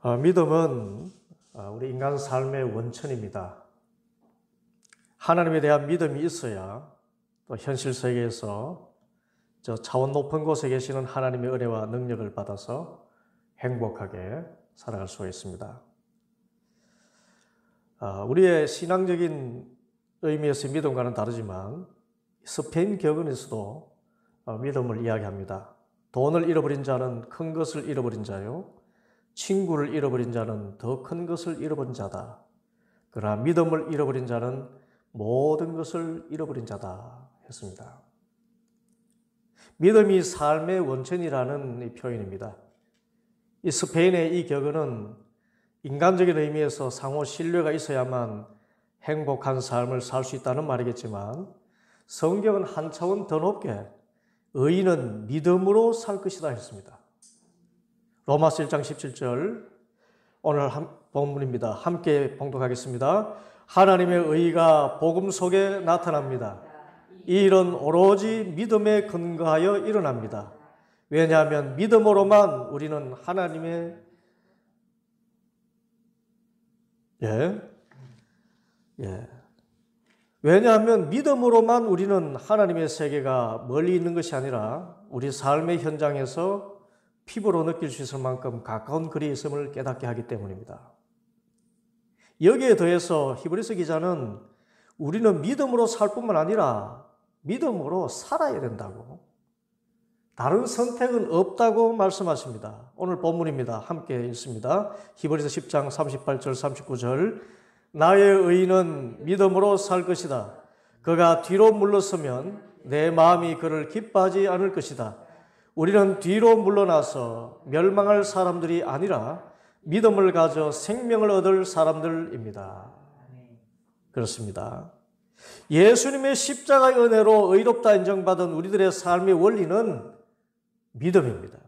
믿음은 우리 인간 삶의 원천입니다. 하나님에 대한 믿음이 있어야 또 현실 세계에서 저 차원 높은 곳에 계시는 하나님의 은혜와 능력을 받아서 행복하게 살아갈 수가 있습니다. 우리의 신앙적인 의미에서의 믿음과는 다르지만 스페인 격언에서도 믿음을 이야기합니다. 돈을 잃어버린 자는 큰 것을 잃어버린 자요, 친구를 잃어버린 자는 더 큰 것을 잃어버린 자다. 그러나 믿음을 잃어버린 자는 모든 것을 잃어버린 자다 했습니다. 믿음이 삶의 원천이라는 이 표현입니다. 이 스페인의 이 격언은 인간적인 의미에서 상호 신뢰가 있어야만 행복한 삶을 살 수 있다는 말이겠지만 성경은 한 차원 더 높게 의인은 믿음으로 살 것이다 했습니다. 로마서 1장 17절 오늘 본문입니다. 함께 봉독하겠습니다. 하나님의 의가 복음 속에 나타납니다. 이 일은 오로지 믿음에 근거하여 일어납니다. 왜냐하면 믿음으로만 우리는 하나님의 왜냐하면 믿음으로만 우리는 하나님의 세계가 멀리 있는 것이 아니라 우리 삶의 현장에서 피부로 느낄 수 있을 만큼 가까운 거리에 있음을 깨닫게 하기 때문입니다. 여기에 더해서 히브리서 기자는 우리는 믿음으로 살 뿐만 아니라 믿음으로 살아야 된다고, 다른 선택은 없다고 말씀하십니다. 오늘 본문입니다. 함께 읽습니다. 히브리서 10장 38절 39절 나의 의인은 믿음으로 살 것이다. 그가 뒤로 물러서면 내 마음이 그를 기뻐하지 않을 것이다. 우리는 뒤로 물러나서 멸망할 사람들이 아니라 믿음을 가져 생명을 얻을 사람들입니다. 그렇습니다. 예수님의 십자가의 은혜로 의롭다 인정받은 우리들의 삶의 원리는 믿음입니다.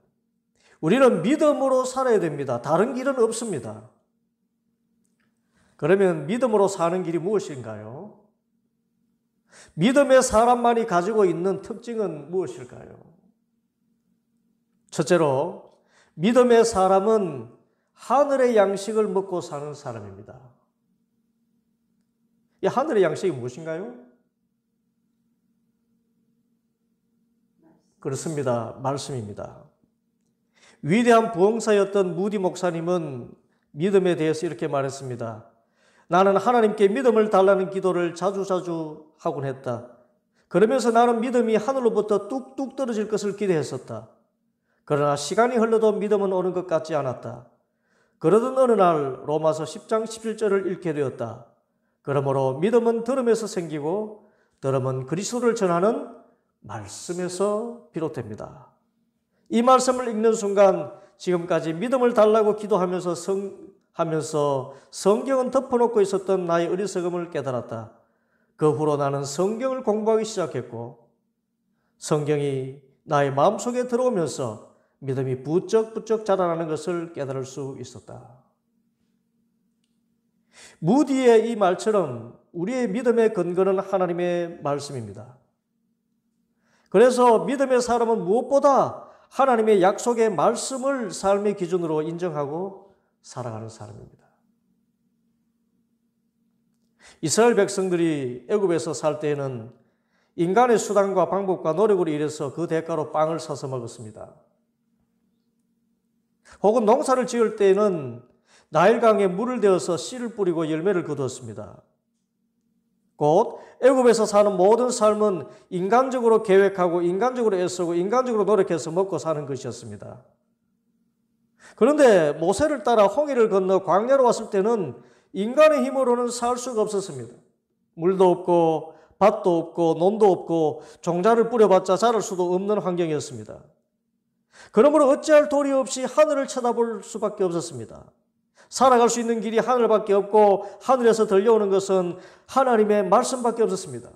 우리는 믿음으로 살아야 됩니다. 다른 길은 없습니다. 그러면 믿음으로 사는 길이 무엇인가요? 믿음의 사람만이 가지고 있는 특징은 무엇일까요? 첫째로, 믿음의 사람은 하늘의 양식을 먹고 사는 사람입니다. 이 하늘의 양식이 무엇인가요? 그렇습니다. 말씀입니다. 위대한 부흥사였던 무디 목사님은 믿음에 대해서 이렇게 말했습니다. 나는 하나님께 믿음을 달라는 기도를 자주자주 하곤 했다. 그러면서 나는 믿음이 하늘로부터 뚝뚝 떨어질 것을 기대했었다. 그러나 시간이 흘러도 믿음은 오는 것 같지 않았다. 그러던 어느 날 로마서 10장 17절을 읽게 되었다. 그러므로 믿음은 들음에서 생기고 들음은 그리스도를 전하는 말씀에서 비롯됩니다. 이 말씀을 읽는 순간 지금까지 믿음을 달라고 기도하면서 성경은 덮어놓고 있었던 나의 어리석음을 깨달았다. 그 후로 나는 성경을 공부하기 시작했고 성경이 나의 마음속에 들어오면서 믿음이 부쩍부쩍 자라나는 것을 깨달을 수 있었다. 무디의 이 말처럼 우리의 믿음의 근거는 하나님의 말씀입니다. 그래서 믿음의 사람은 무엇보다 하나님의 약속의 말씀을 삶의 기준으로 인정하고 살아가는 사람입니다. 이스라엘 백성들이 애굽에서 살 때에는 인간의 수단과 방법과 노력으로 일해서 그 대가로 빵을 사서 먹었습니다. 혹은 농사를 지을 때에는 나일강에 물을 대어서 씨를 뿌리고 열매를 거두었습니다. 곧 애굽에서 사는 모든 삶은 인간적으로 계획하고 인간적으로 애쓰고 인간적으로 노력해서 먹고 사는 것이었습니다. 그런데 모세를 따라 홍해를 건너 광야로 왔을 때는 인간의 힘으로는 살 수가 없었습니다. 물도 없고 밭도 없고 논도 없고 종자를 뿌려봤자 자랄 수도 없는 환경이었습니다. 그러므로 어찌할 도리 없이 하늘을 쳐다볼 수밖에 없었습니다. 살아갈 수 있는 길이 하늘밖에 없고 하늘에서 들려오는 것은 하나님의 말씀밖에 없었습니다.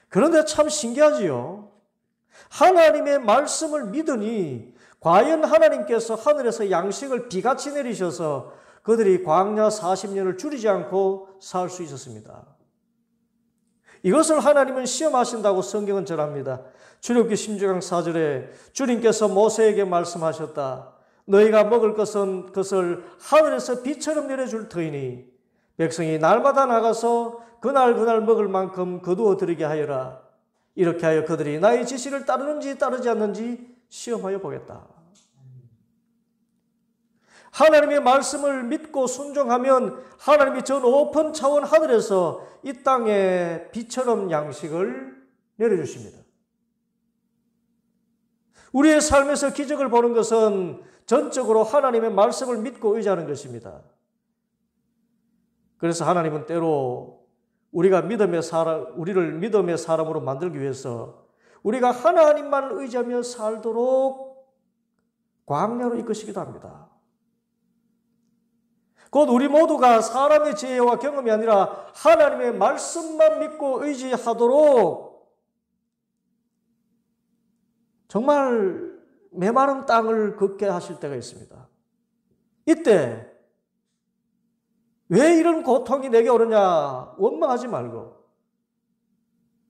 그런데 참 신기하지요. 하나님의 말씀을 믿으니 과연 하나님께서 하늘에서 양식을 비같이 내리셔서 그들이 광야 40년을 줄이지 않고 살 수 있었습니다. 이것을 하나님은 시험하신다고 성경은 전합니다. 출애굽기 16장 4절에 주님께서 모세에게 말씀하셨다. 너희가 먹을 것을 하늘에서 비처럼 내려줄 터이니 백성이 날마다 나가서 그날 먹을 만큼 거두어 들이게 하여라. 이렇게 하여 그들이 나의 지시를 따르는지 따르지 않는지 시험하여 보겠다. 하나님의 말씀을 믿고 순종하면 하나님이 저 높은 차원 하늘에서 이 땅에 비처럼 양식을 내려주십니다. 우리의 삶에서 기적을 보는 것은 전적으로 하나님의 말씀을 믿고 의지하는 것입니다. 그래서 하나님은 때로 우리를 믿음의 사람으로 만들기 위해서 우리가 하나님만을 의지하며 살도록 광야로 이끄시기도 합니다. 곧 우리 모두가 사람의 지혜와 경험이 아니라 하나님의 말씀만 믿고 의지하도록 정말 메마른 땅을 걷게 하실 때가 있습니다. 이때 왜 이런 고통이 내게 오느냐 원망하지 말고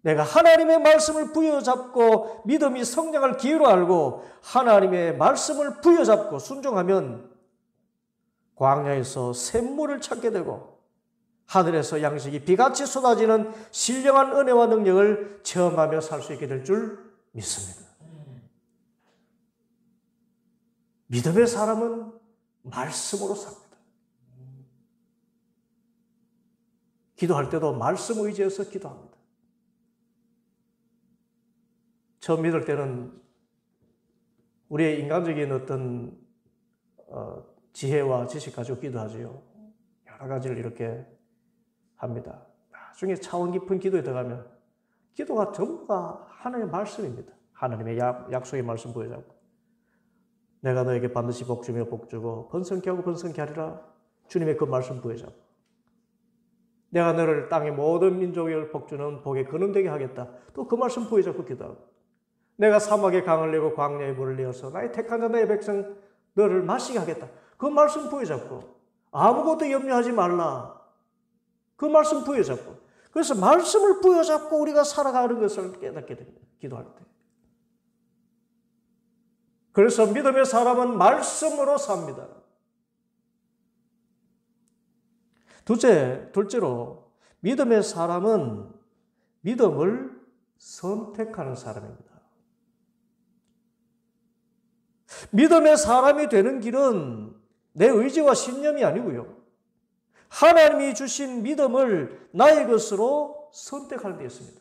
내가 하나님의 말씀을 부여잡고 믿음이 성장할 기회로 알고 하나님의 말씀을 부여잡고 순종하면 광야에서 샘물을 찾게 되고 하늘에서 양식이 비같이 쏟아지는 신령한 은혜와 능력을 체험하며 살 수 있게 될 줄 믿습니다. 믿음의 사람은 말씀으로 삽니다. 기도할 때도 말씀 의지해서 기도합니다. 처음 믿을 때는 우리의 인간적인 어떤 지혜와 지식 가지고 기도하지요. 여러 가지를 이렇게 합니다. 나중에 차원 깊은 기도에 들어가면 기도가 전부가 하나님의 말씀입니다. 하나님의 약속의 말씀 보여잡고 내가 너에게 반드시 복주며 복주고 번성케 하고 번성케 하리라. 주님의 그 말씀 부여잡고 내가 너를 땅의 모든 민족을 복주는 복에 근원되게 하겠다. 또 그 말씀 부여잡고 기도하고 내가 사막에 강을 내고 광야에 물을 내어서 나의 택한 자 나의 백성 너를 마시게 하겠다. 그 말씀 부여잡고 아무것도 염려하지 말라. 그 말씀 부여잡고 그래서 말씀을 부여잡고 우리가 살아가는 것을 깨닫게 됩니다. 기도할 때. 그래서 믿음의 사람은 말씀으로 삽니다. 둘째로 믿음의 사람은 믿음을 선택하는 사람입니다. 믿음의 사람이 되는 길은 내 의지와 신념이 아니고요. 하나님이 주신 믿음을 나의 것으로 선택하는 데 있습니다.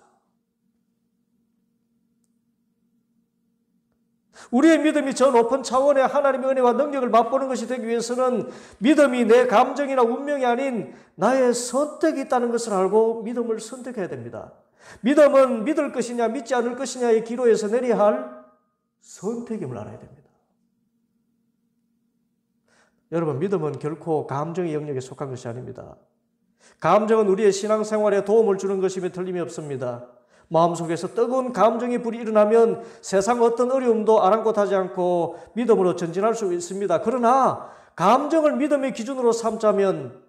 우리의 믿음이 저 높은 차원의 하나님의 은혜와 능력을 맛보는 것이 되기 위해서는 믿음이 내 감정이나 운명이 아닌 나의 선택이 있다는 것을 알고 믿음을 선택해야 됩니다. 믿음은 믿을 것이냐 믿지 않을 것이냐의 기로에서 내려야 할 선택임을 알아야 됩니다. 여러분, 믿음은 결코 감정의 영역에 속한 것이 아닙니다. 감정은 우리의 신앙생활에 도움을 주는 것임에 틀림이 없습니다. 마음속에서 뜨거운 감정의 불이 일어나면 세상 어떤 어려움도 아랑곳하지 않고 믿음으로 전진할 수 있습니다. 그러나 감정을 믿음의 기준으로 삼자면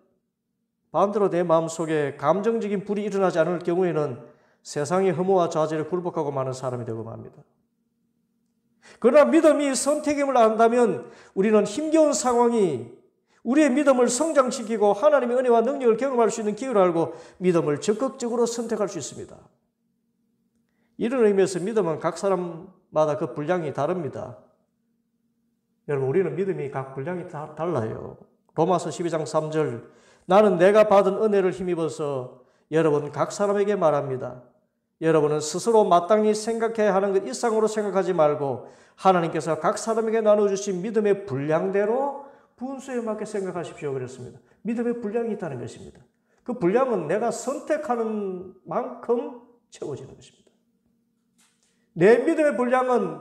반대로 내 마음속에 감정적인 불이 일어나지 않을 경우에는 세상의 혐오와 좌절에 굴복하고 마는 사람이 되고 맙니다. 그러나 믿음이 선택임을 안다면 우리는 힘겨운 상황이 우리의 믿음을 성장시키고 하나님의 은혜와 능력을 경험할 수 있는 기회를 알고 믿음을 적극적으로 선택할 수 있습니다. 이런 의미에서 믿음은 각 사람마다 그 분량이 다릅니다. 여러분, 우리는 믿음이 각 분량이 달라요. 로마서 12장 3절 나는 내가 받은 은혜를 힘입어서 여러분 각 사람에게 말합니다. 여러분은 스스로 마땅히 생각해야 하는 것 이상으로 생각하지 말고 하나님께서 각 사람에게 나눠주신 믿음의 분량대로 분수에 맞게 생각하십시오. 그랬습니다. 믿음의 분량이 있다는 것입니다. 그 분량은 내가 선택하는 만큼 채워지는 것입니다. 내 믿음의 분량은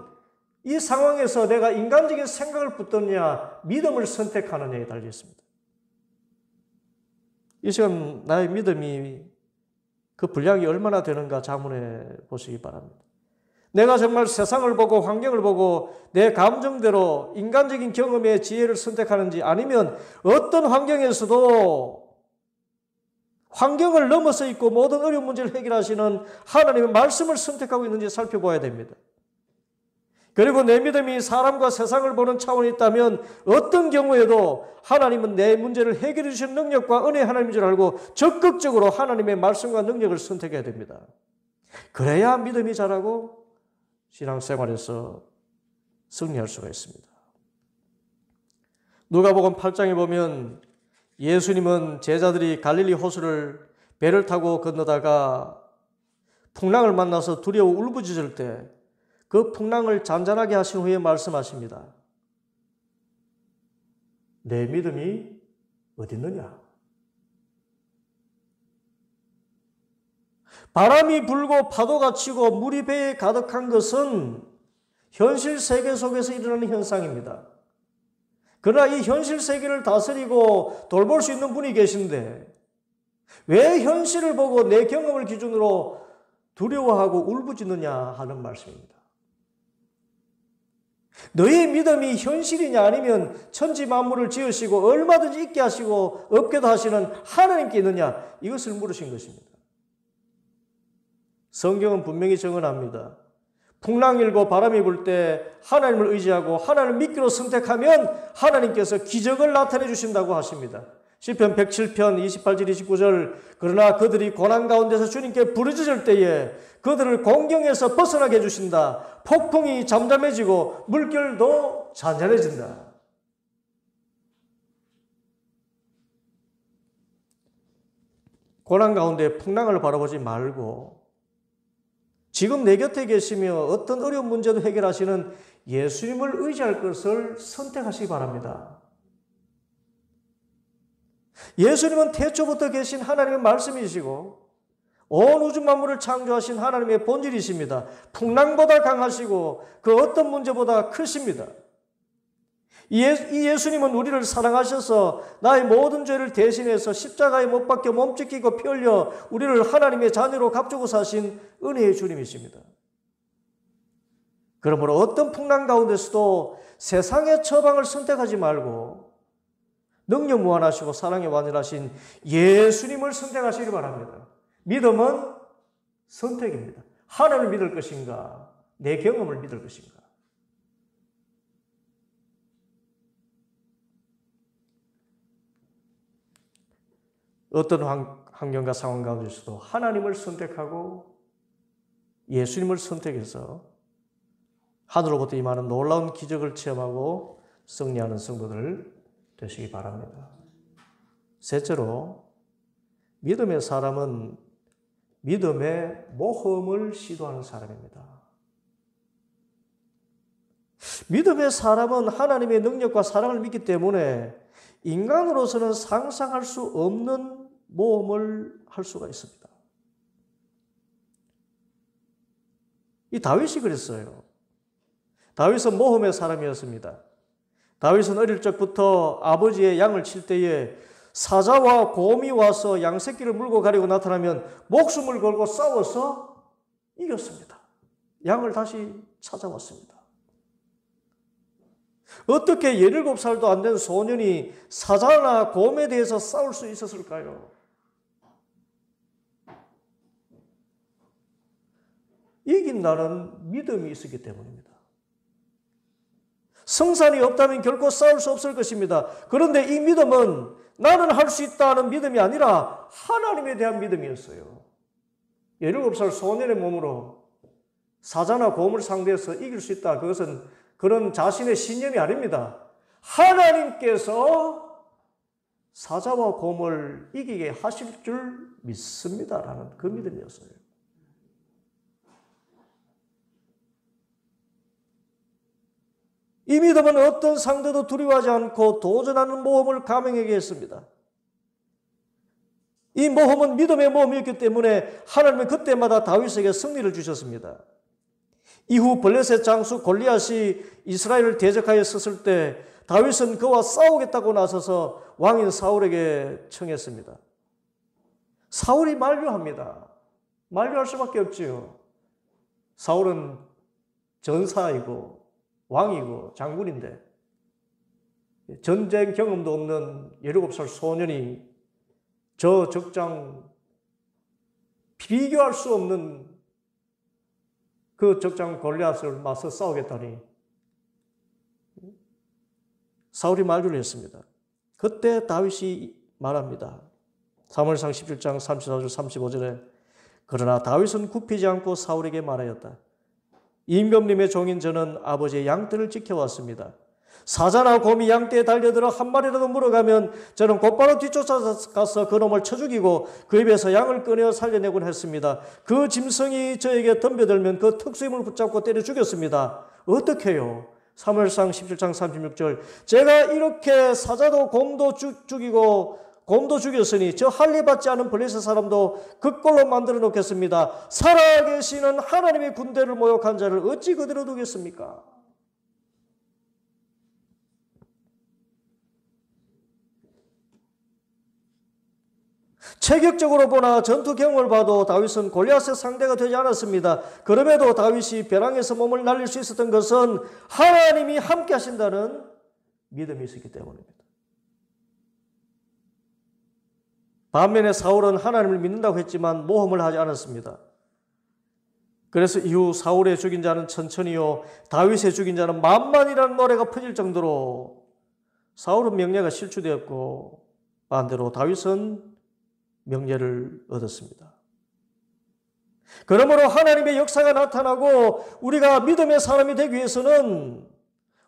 이 상황에서 내가 인간적인 생각을 붙드느냐 믿음을 선택하느냐에 달려 있습니다. 이 시간 나의 믿음이 그 분량이 얼마나 되는가 자문해 보시기 바랍니다. 내가 정말 세상을 보고 환경을 보고 내 감정대로 인간적인 경험의 지혜를 선택하는지 아니면 어떤 환경에서도 환경을 넘어서 있고 모든 어려운 문제를 해결하시는 하나님의 말씀을 선택하고 있는지 살펴봐야 됩니다. 그리고 내 믿음이 사람과 세상을 보는 차원이 있다면 어떤 경우에도 하나님은 내 문제를 해결해 주시는 능력과 은혜의 하나님인 줄 알고 적극적으로 하나님의 말씀과 능력을 선택해야 됩니다. 그래야 믿음이 자라고 신앙생활에서 승리할 수가 있습니다. 누가복음 8장에 보면 예수님은 제자들이 갈릴리 호수를 배를 타고 건너다가 풍랑을 만나서 두려워 울부짖을 때 그 풍랑을 잔잔하게 하신 후에 말씀하십니다. 내 믿음이 어디 있느냐? 바람이 불고 파도가 치고 물이 배에 가득한 것은 현실 세계 속에서 일어나는 현상입니다. 그러나 이 현실 세계를 다스리고 돌볼 수 있는 분이 계신데 왜 현실을 보고 내 경험을 기준으로 두려워하고 울부짖느냐 하는 말씀입니다. 너희 믿음이 현실이냐 아니면 천지 만물을 지으시고 얼마든지 있게 하시고 없게도 하시는 하나님께 있느냐 이것을 물으신 것입니다. 성경은 분명히 증언합니다. 풍랑 일고 바람이 불 때 하나님을 의지하고 하나님을 믿기로 선택하면 하나님께서 기적을 나타내 주신다고 하십니다. 시편 107편 28절 29절 그러나 그들이 고난 가운데서 주님께 부르짖을 때에 그들을 공경에서 벗어나게 해주신다. 폭풍이 잠잠해지고 물결도 잔잔해진다. 고난 가운데 풍랑을 바라보지 말고 지금 내 곁에 계시며 어떤 어려운 문제도 해결하시는 예수님을 의지할 것을 선택하시기 바랍니다. 예수님은 태초부터 계신 하나님의 말씀이시고 온 우주 만물을 창조하신 하나님의 본질이십니다. 풍랑보다 강하시고 그 어떤 문제보다 크십니다. 이 예수님은 우리를 사랑하셔서 나의 모든 죄를 대신해서 십자가에 못 박혀 몸찢기고 피 흘려 우리를 하나님의 자녀로 값주고 사신 은혜의 주님이십니다. 그러므로 어떤 풍랑 가운데서도 세상의 처방을 선택하지 말고 능력 무한하시고 사랑에 완전하신 예수님을 선택하시기 바랍니다. 믿음은 선택입니다. 하나님을 믿을 것인가, 내 경험을 믿을 것인가. 어떤 환경과 상황 가운데서도 하나님을 선택하고 예수님을 선택해서 하늘로부터 임하는 놀라운 기적을 체험하고 승리하는 성도들 되시기 바랍니다. 셋째로 믿음의 사람은 믿음의 모험을 시도하는 사람입니다. 믿음의 사람은 하나님의 능력과 사랑을 믿기 때문에 인간으로서는 상상할 수 없는 모험을 할 수가 있습니다. 이 다윗이 그랬어요. 다윗은 모험의 사람이었습니다. 다윗은 어릴 적부터 아버지의 양을 칠 때에 사자와 곰이 와서 양 새끼를 물고 가려고 나타나면 목숨을 걸고 싸워서 이겼습니다. 양을 다시 찾아왔습니다. 어떻게 17살도 안 된 소년이 사자나 곰에 대해서 싸울 수 있었을까요? 이긴다는 믿음이 있었기 때문입니다. 성산이 없다면 결코 싸울 수 없을 것입니다. 그런데 이 믿음은 나는 할 수 있다는 믿음이 아니라 하나님에 대한 믿음이었어요. 17살 소년의 몸으로 사자나 곰을 상대해서 이길 수 있다. 그것은 그런 자신의 신념이 아닙니다. 하나님께서 사자와 곰을 이기게 하실 줄 믿습니다라는 그 믿음이었어요. 이 믿음은 어떤 상대도 두려워하지 않고 도전하는 모험을 감행하게 했습니다. 이 모험은 믿음의 모험이었기 때문에 하나님은 그때마다 다윗에게 승리를 주셨습니다. 이후 블레셋 장수 골리앗이 이스라엘을 대적하여 섰을 때 다윗은 그와 싸우겠다고 나서서 왕인 사울에게 청했습니다. 사울이 만류합니다. 만류할 수밖에 없지요. 사울은 전사이고 왕이고 장군인데 전쟁 경험도 없는 17살 소년이 저 적장 비교할 수 없는 그 적장 골리앗을 맞서 싸우겠다니 사울이 만류를 했습니다. 그때 다윗이 말합니다. 사무엘상 17장 34절 35절에 그러나 다윗은 굽히지 않고 사울에게 말하였다. 임금님의 종인 저는 아버지의 양떼를 지켜왔습니다. 사자나 곰이 양떼에 달려들어 한 마리라도 물어가면 저는 곧바로 뒤쫓아가서 그놈을 쳐 죽이고 그 입에서 양을 꺼내어 살려내곤 했습니다. 그 짐승이 저에게 덤벼들면 그 특수임을 붙잡고 때려 죽였습니다. 어떻게 해요? 사무엘상 17장 36절 제가 이렇게 사자도 곰도 죽이고 곰도 죽였으니 저 할례 받지 않은 블레셋 사람도 그 꼴로 만들어 놓겠습니다. 살아계시는 하나님의 군대를 모욕한 자를 어찌 그대로 두겠습니까? 체격적으로 보나 전투 경험을 봐도 다윗은 골리앗의 상대가 되지 않았습니다. 그럼에도 다윗이 벼랑에서 몸을 날릴 수 있었던 것은 하나님이 함께 하신다는 믿음이 있었기 때문입니다. 반면에 사울은 하나님을 믿는다고 했지만 모험을 하지 않았습니다. 그래서 이후 사울의 죽인 자는 천천히요 다윗의 죽인 자는 만만이라는 노래가 퍼질 정도로 사울은 명예가 실추되었고 반대로 다윗은 명예를 얻었습니다. 그러므로 하나님의 역사가 나타나고 우리가 믿음의 사람이 되기 위해서는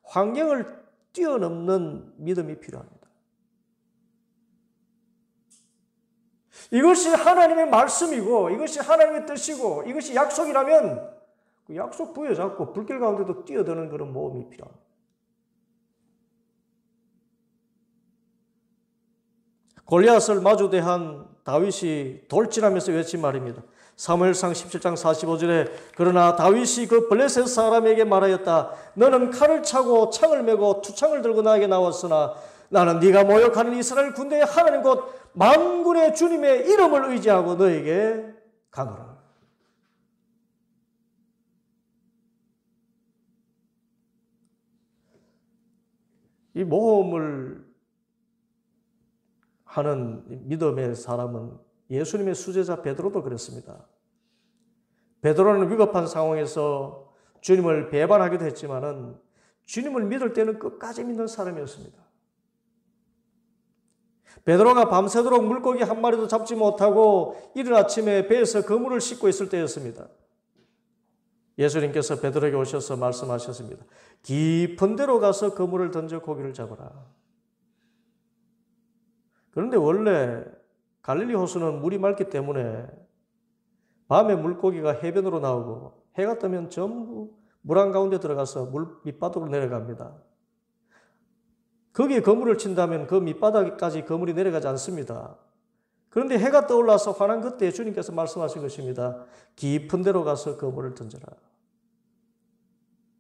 환경을 뛰어넘는 믿음이 필요합니다. 이것이 하나님의 말씀이고 이것이 하나님의 뜻이고 이것이 약속이라면 그 약속 부여잡고 불길 가운데도 뛰어드는 그런 모험이 필요합니다. 골리앗을 마주대한 다윗이 돌진하면서 외친 말입니다. 사무엘상 17장 45절에 그러나 다윗이 그 블레셋 사람에게 말하였다. 너는 칼을 차고 창을 메고 투창을 들고 나에게 나왔으나 나는 네가 모욕하는 이스라엘 군대의 하나님 곧 만군의 주님의 이름을 의지하고 너에게 가노라. 이 모험을 하는 믿음의 사람은 예수님의 수제자 베드로도 그랬습니다. 베드로는 위급한 상황에서 주님을 배반하기도 했지만은 주님을 믿을 때는 끝까지 믿는 사람이었습니다. 베드로가 밤새도록 물고기 한 마리도 잡지 못하고 이른 아침에 배에서 그물을 씻고 있을 때였습니다. 예수님께서 베드로에게 오셔서 말씀하셨습니다. 깊은 데로 가서 그물을 던져 고기를 잡아라. 그런데 원래 갈릴리 호수는 물이 맑기 때문에 밤에 물고기가 해변으로 나오고 해가 뜨면 전부 물 한가운데 들어가서 물 밑바닥으로 내려갑니다. 거기에 그물을 친다면 그 밑바닥까지 그물이 내려가지 않습니다. 그런데 해가 떠올라서 환한 그때 주님께서 말씀하신 것입니다. 깊은 데로 가서 그물을 던져라.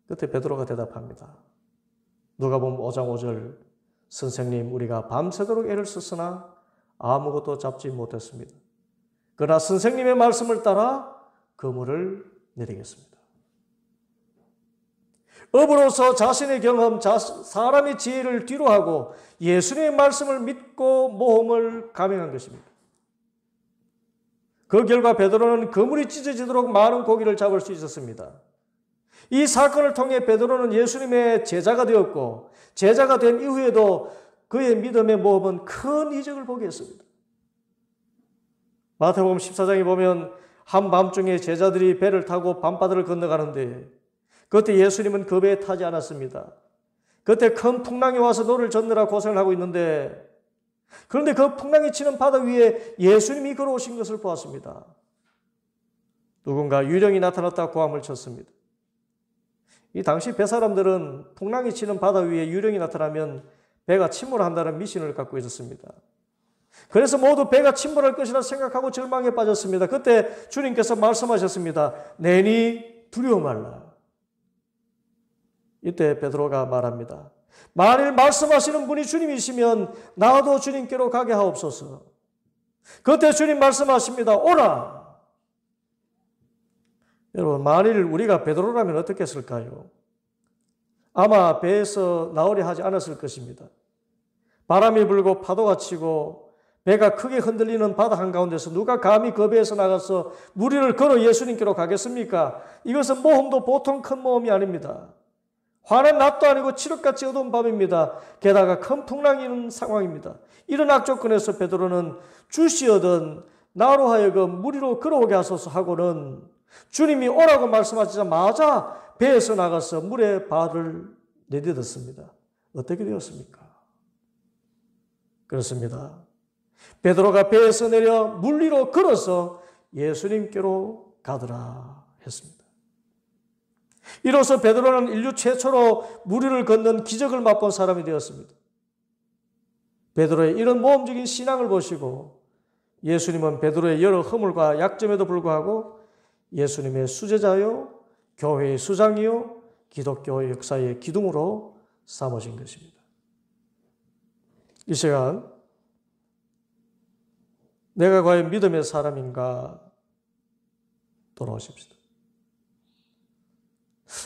그때 베드로가 대답합니다. 누가복음 5장 5절 선생님 우리가 밤새도록 애를 썼으나 아무것도 잡지 못했습니다. 그러나 선생님의 말씀을 따라 그물을 내리겠습니다. 업으로서 자신의 경험, 사람의 지혜를 뒤로하고 예수님의 말씀을 믿고 모험을 감행한 것입니다. 그 결과 베드로는 그물이 찢어지도록 많은 고기를 잡을 수 있었습니다. 이 사건을 통해 베드로는 예수님의 제자가 되었고 제자가 된 이후에도 그의 믿음의 모험은 큰 이적을 보게 했습니다. 마태복음 14장에 보면 한밤중에 제자들이 배를 타고 밤바다를 건너가는데 그때 예수님은 그 배에 타지 않았습니다. 그때 큰 풍랑이 와서 노를 젓느라 고생을 하고 있는데 그런데 그 풍랑이 치는 바다 위에 예수님이 걸어오신 것을 보았습니다. 누군가 유령이 나타났다 고함을 쳤습니다. 이 당시 배 사람들은 풍랑이 치는 바다 위에 유령이 나타나면 배가 침몰한다는 미신을 갖고 있었습니다. 그래서 모두 배가 침몰할 것이라 생각하고 절망에 빠졌습니다. 그때 주님께서 말씀하셨습니다. 내니 두려워 말라. 이때 베드로가 말합니다. 만일 말씀하시는 분이 주님이시면 나도 주님께로 가게 하옵소서. 그때 주님 말씀하십니다. 오라. 여러분 만일 우리가 베드로라면 어떻게 했을까요? 아마 배에서 나오려 하지 않았을 것입니다. 바람이 불고 파도가 치고 배가 크게 흔들리는 바다 한가운데서 누가 감히 그 배에서 나가서 무리를 걸어 예수님께로 가겠습니까? 이것은 모험도 보통 큰 모험이 아닙니다. 화는 낮도 아니고 칠흑같이 어두운 밤입니다. 게다가 큰 풍랑이 있는 상황입니다. 이런 악조건에서 베드로는 주시어든 나로 하여금 물 위로 걸어오게 하소서 하고는 주님이 오라고 말씀하시자마자 배에서 나가서 물에 발을 내딛었습니다. 어떻게 되었습니까? 그렇습니다. 베드로가 배에서 내려 물 위로 걸어서 예수님께로 가더라 했습니다. 이로써 베드로는 인류 최초로 물 위를 걷는 기적을 맛본 사람이 되었습니다. 베드로의 이런 모험적인 신앙을 보시고 예수님은 베드로의 여러 허물과 약점에도 불구하고 예수님의 수제자요, 교회의 수장이요, 기독교 역사의 기둥으로 삼으신 것입니다. 이 시간 내가 과연 믿음의 사람인가 돌아오십시다.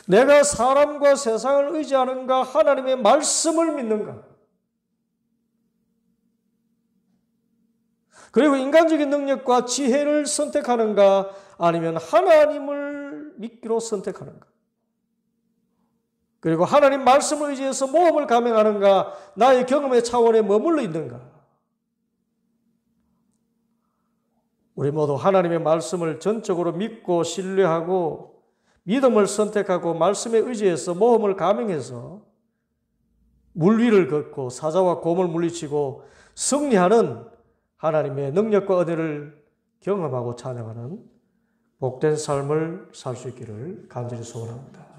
내가 사람과 세상을 의지하는가, 하나님의 말씀을 믿는가? 그리고 인간적인 능력과 지혜를 선택하는가, 아니면 하나님을 믿기로 선택하는가? 그리고 하나님 말씀을 의지해서 모험을 감행하는가, 나의 경험의 차원에 머물러 있는가? 우리 모두 하나님의 말씀을 전적으로 믿고 신뢰하고 믿음을 선택하고 말씀에 의지해서 모험을 감행해서 물 위를 걷고 사자와 곰을 물리치고 승리하는 하나님의 능력과 은혜를 경험하고 찬양하는 복된 삶을 살 수 있기를 간절히 소원합니다.